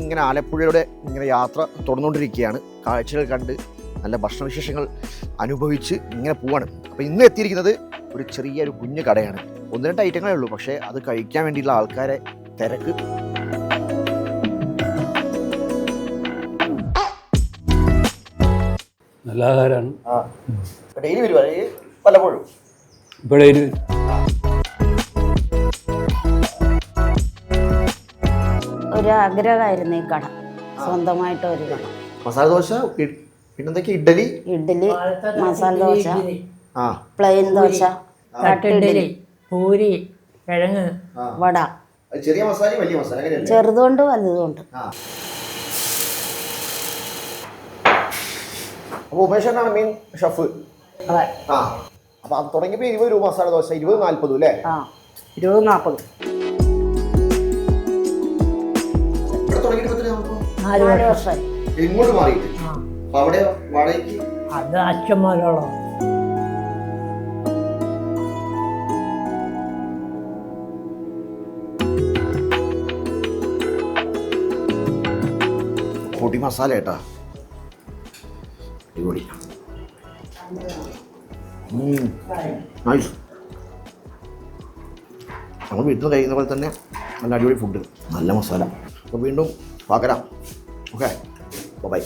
ഇങ്ങനെ ആലപ്പുഴയുടെ ഇങ്ങനെ യാത്ര തുടർന്നുകൊണ്ടിരിക്കുകയാണ്. കാഴ്ചകൾ കണ്ട് നല്ല ഭക്ഷണവിശേഷങ്ങൾ അനുഭവിച്ച് ഇങ്ങനെ പോവാണ്. അപ്പോൾ ഇന്ന് എത്തിയിരിക്കുന്നത് ഒരു ചെറിയൊരു കുഞ്ഞു കടയാണ്. 1-2 ഐറ്റങ്ങളേ ഉള്ളൂ, പക്ഷേ അത് കഴിക്കാൻ വേണ്ടിയുള്ള ആൾക്കാരെ തിരക്ക്. നല്ല ആഹാരമാണ്. ഡെയിലി വരുവാ വല്ലപ്പോഴും? ഇവിടെ ഒരു ആഗ്രഹമായിരുന്നു ഈ കട, സ്വന്തമായിട്ട് ഒരു കട. മസാല ദോശ, പിന്നെന്തൊക്കെ ഇഡ്ഡലി, മസാല ദോശ, പ്ലെയിൻ ദോശ, തട്ടിഡലി, പൂരി, കിഴങ്ങ്, വട. ചെറിയ മസാല, വലിയ മസാല, ചെറുതുകൊണ്ട് വലുതുകൊണ്ട്. അപ്പോൾ ഉമേഷനാണ് മെയിൻ ഷെഫ്. അപ്പൊ അത് തുടങ്ങിയപ്പോ 20 രൂപ മസാല ദോശ, 20-40 അല്ലേ? 20-40. ഇവിടെ തുടങ്ങിയിട്ട് 4 വർഷം. ഇങ്ങോട്ട് മാറിയിട്ട് അവിടെ വാടകയ്ക്ക് അത് അച്ഛന്മാരോളം. പൊടി മസാല കേട്ടാ, അടിപൊളി. നൈസ്. നമ്മൾ വീട്ടിൽ നിന്ന് കഴിക്കുന്ന പോലെ തന്നെ നല്ല അടിപൊളി ഫുഡ്, നല്ല മസാല. അപ്പോൾ വീണ്ടും പാക്കരാം. Okay, by.